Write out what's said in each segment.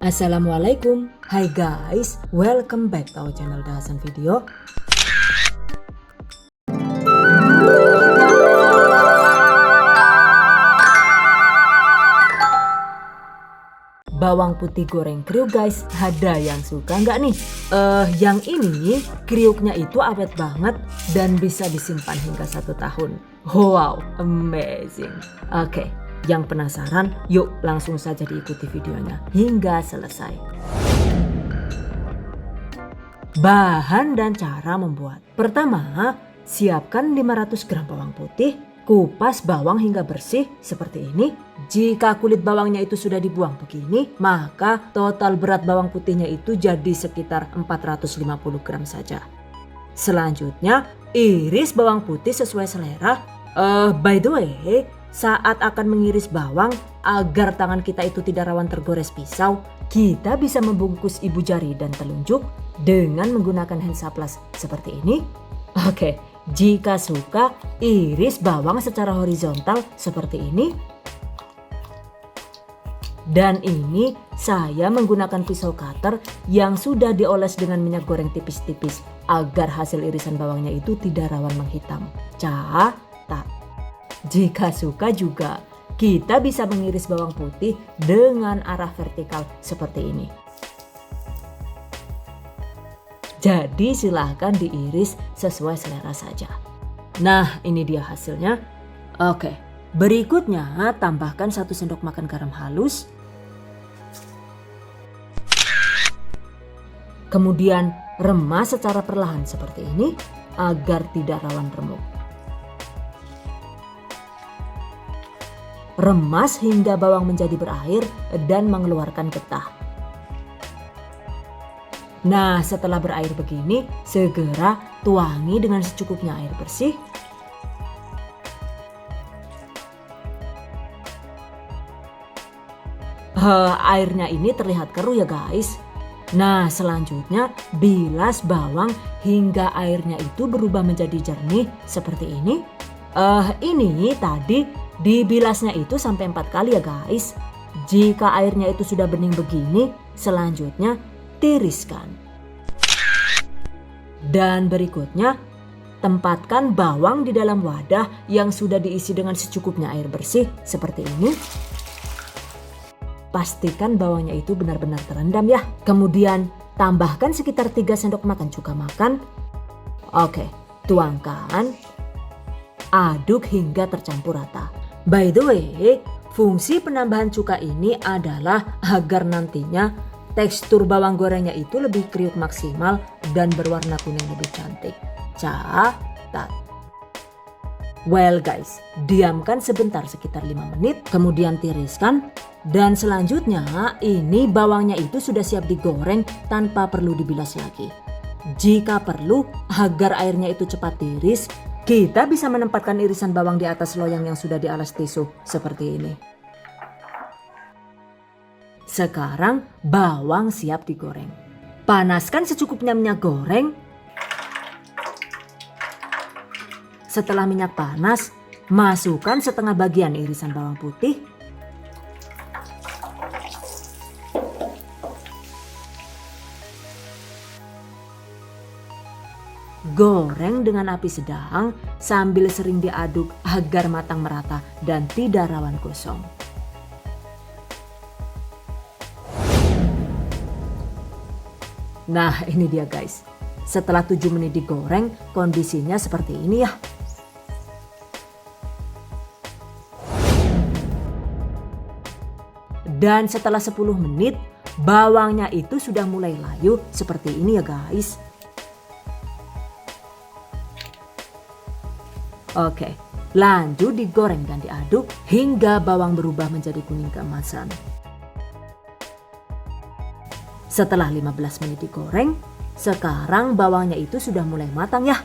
Assalamualaikum, hai guys, welcome back to our channel Dahasan Video. Bawang putih goreng kriuk guys, ada yang suka nggak nih? Yang ini kriuknya itu awet banget dan bisa disimpan hingga 1 tahun. Wow, amazing. Oke. Yang penasaran, yuk langsung saja diikuti videonya hingga selesai. Bahan dan cara membuat. Pertama, siapkan 500 gram bawang putih, kupas bawang hingga bersih seperti ini. Jika kulit bawangnya itu sudah dibuang begini, maka total berat bawang putihnya itu jadi sekitar 450 gram saja. Selanjutnya, iris bawang putih sesuai selera. By the way, saat akan mengiris bawang, agar tangan kita itu tidak rawan tergores pisau, kita bisa membungkus ibu jari dan telunjuk dengan menggunakan hand saplas seperti ini. Oke, jika suka, iris bawang secara horizontal seperti ini. Dan ini saya menggunakan pisau cutter yang sudah dioles dengan minyak goreng tipis-tipis agar hasil irisan bawangnya itu tidak rawan menghitam. Catat. Jika suka juga, kita bisa mengiris bawang putih dengan arah vertikal seperti ini. Jadi silahkan diiris sesuai selera saja. Nah, ini dia hasilnya. Oke, berikutnya tambahkan 1 sendok makan garam halus. Kemudian remas secara perlahan seperti ini agar tidak rawan remuk. Remas hingga bawang menjadi berair dan mengeluarkan getah. Nah, setelah berair begini, segera tuangi dengan secukupnya air bersih. Airnya ini terlihat keruh ya guys. Nah, selanjutnya bilas bawang hingga airnya itu berubah menjadi jernih seperti ini. Ini tadi dibilasnya itu sampai 4 kali ya guys. Jika airnya itu sudah bening begini, selanjutnya tiriskan. Dan berikutnya, tempatkan bawang di dalam wadah yang sudah diisi dengan secukupnya air bersih seperti ini. Pastikan bawangnya itu benar-benar terendam ya. Kemudian tambahkan sekitar 3 sendok makan cuka makan. Oke, tuangkan. Aduk hingga tercampur rata. By the way, fungsi penambahan cuka ini adalah agar nantinya tekstur bawang gorengnya itu lebih kriuk maksimal dan berwarna kuning lebih cantik. Catat. Well guys, diamkan sebentar sekitar 5 menit, kemudian tiriskan. Dan selanjutnya ini bawangnya itu sudah siap digoreng tanpa perlu dibilas lagi. Jika perlu, agar airnya itu cepat tiris, kita bisa menempatkan irisan bawang di atas loyang yang sudah dialas tisu seperti ini. Sekarang bawang siap digoreng. Panaskan secukupnya minyak goreng. Setelah minyak panas, masukkan setengah bagian irisan bawang putih. Goreng dengan api sedang sambil sering diaduk agar matang merata dan tidak rawan gosong. Nah, ini dia guys. Setelah 7 menit digoreng, kondisinya seperti ini ya. Dan setelah 10 menit, bawangnya itu sudah mulai layu seperti ini ya guys. Oke, lanjut digoreng dan diaduk hingga bawang berubah menjadi kuning keemasan. Setelah 15 menit digoreng, sekarang bawangnya itu sudah mulai matang ya.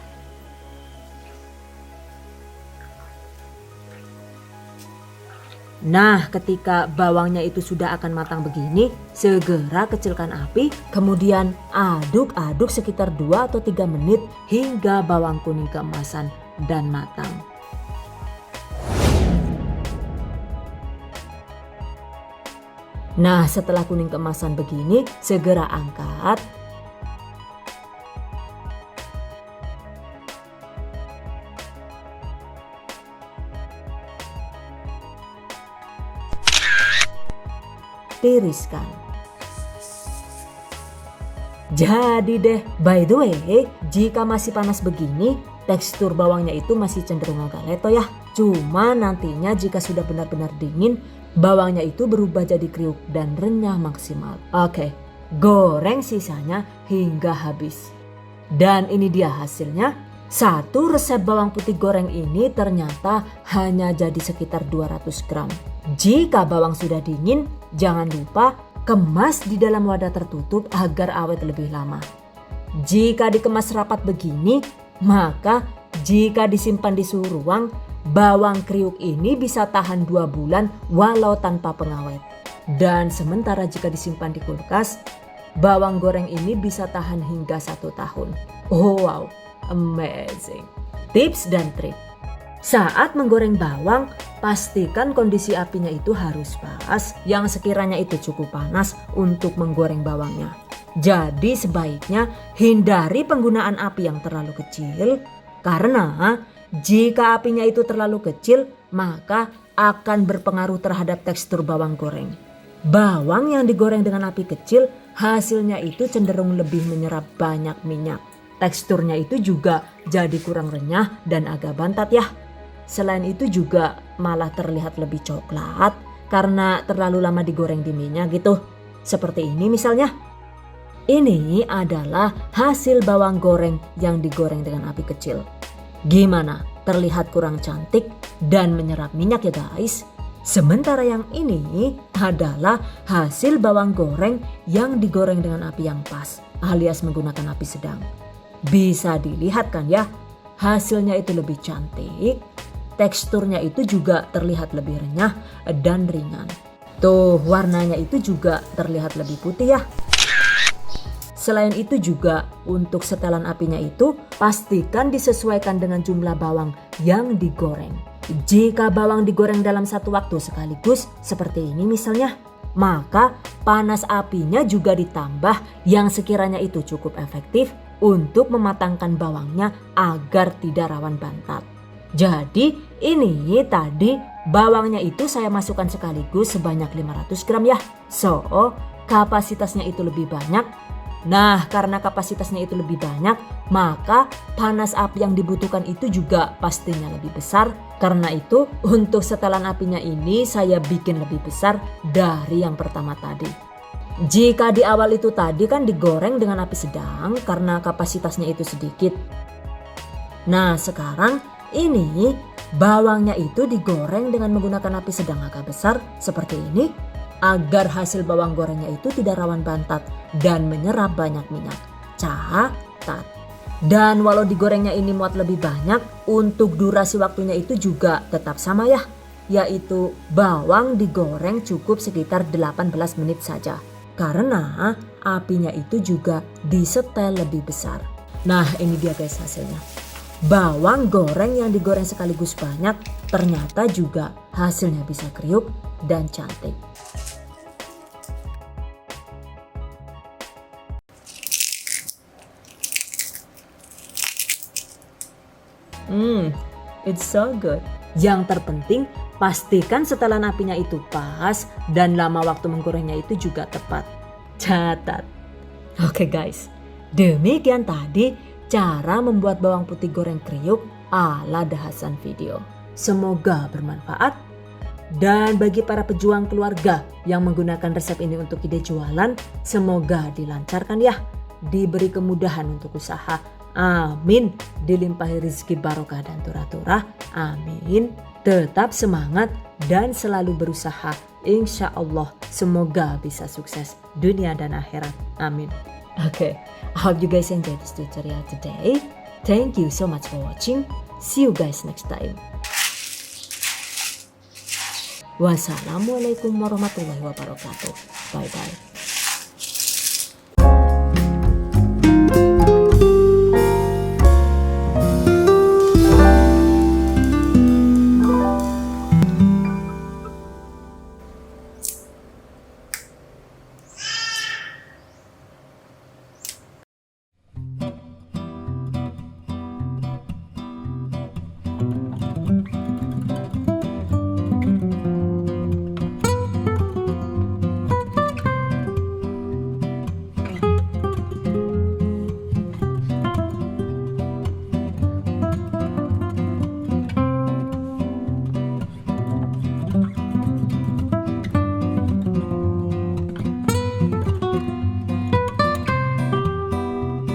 Nah, ketika bawangnya itu sudah akan matang begini, segera kecilkan api, kemudian aduk-aduk sekitar 2 atau 3 menit hingga bawang kuning keemasan dan matang. Nah, setelah kuning keemasan begini, segera angkat. Tiriskan. Jadi deh, by the way, jika masih panas begini, tekstur bawangnya itu masih cenderung agak leto ya. Cuma nantinya jika sudah benar-benar dingin, bawangnya itu berubah jadi kriuk dan renyah maksimal. Oke, goreng sisanya hingga habis. Dan ini dia hasilnya. Satu resep bawang putih goreng ini ternyata hanya jadi sekitar 200 gram. Jika bawang sudah dingin, jangan lupa kemas di dalam wadah tertutup agar awet lebih lama. Jika dikemas rapat begini, maka jika disimpan di suhu ruang, bawang kriuk ini bisa tahan 2 bulan walau tanpa pengawet. Dan sementara jika disimpan di kulkas, bawang goreng ini bisa tahan hingga 1 tahun. Oh wow, amazing. Tips dan trik. Saat menggoreng bawang, pastikan kondisi apinya itu harus pas, yang sekiranya itu cukup panas untuk menggoreng bawangnya. Jadi sebaiknya hindari penggunaan api yang terlalu kecil, karena jika apinya itu terlalu kecil, maka akan berpengaruh terhadap tekstur bawang goreng. Bawang yang digoreng dengan api kecil, hasilnya itu cenderung lebih menyerap banyak minyak. Teksturnya itu juga jadi kurang renyah dan agak bantat ya. Selain itu juga malah terlihat lebih coklat karena terlalu lama digoreng di minyak gitu. Seperti ini misalnya. Ini adalah hasil bawang goreng yang digoreng dengan api kecil. Gimana? Terlihat kurang cantik dan menyerap minyak ya guys? Sementara yang ini adalah hasil bawang goreng yang digoreng dengan api yang pas, alias menggunakan api sedang. Bisa dilihat kan ya, hasilnya itu lebih cantik, teksturnya itu juga terlihat lebih renyah dan ringan. Tuh, warnanya itu juga terlihat lebih putih ya. Selain itu juga untuk setelan apinya itu pastikan disesuaikan dengan jumlah bawang yang digoreng. Jika bawang digoreng dalam satu waktu sekaligus seperti ini misalnya, maka panas apinya juga ditambah yang sekiranya itu cukup efektif untuk mematangkan bawangnya agar tidak rawan bantat. Jadi ini tadi bawangnya itu saya masukkan sekaligus sebanyak 500 gram ya. So kapasitasnya itu lebih banyak. Nah, karena kapasitasnya itu lebih banyak, maka panas api yang dibutuhkan itu juga pastinya lebih besar. Karena itu, untuk setelan apinya ini saya bikin lebih besar dari yang pertama tadi. Jika di awal itu tadi kan digoreng dengan api sedang karena kapasitasnya itu sedikit. Nah, sekarang ini bawangnya itu digoreng dengan menggunakan api sedang agak besar seperti ini, agar hasil bawang gorengnya itu tidak rawan bantat dan menyerap banyak minyak. Catat. Dan walau digorengnya ini muat lebih banyak, untuk durasi waktunya itu juga tetap sama ya. Yaitu bawang digoreng cukup sekitar 18 menit saja. Karena apinya itu juga disetel lebih besar. Nah ini dia guys hasilnya. Bawang goreng yang digoreng sekaligus banyak ternyata juga hasilnya bisa kriuk dan cantik. It's so good. Yang terpenting pastikan setelan apinya itu pas dan lama waktu menggorengnya itu juga tepat. Catat. Oke guys, demikian tadi cara membuat bawang putih goreng kriuk ala dahasan video. Semoga bermanfaat. Dan bagi para pejuang keluarga yang menggunakan resep ini untuk ide jualan, semoga dilancarkan ya. Diberi kemudahan untuk usaha. Amin. Dilimpahi rezeki barokah dan turah-turah. Amin. Tetap semangat dan selalu berusaha. Insya Allah semoga bisa sukses dunia dan akhirat. Amin. Okay, I hope you guys enjoyed this tutorial today. Thank you so much for watching. See you guys next time. Wassalamualaikum warahmatullahi wabarakatuh. Bye bye.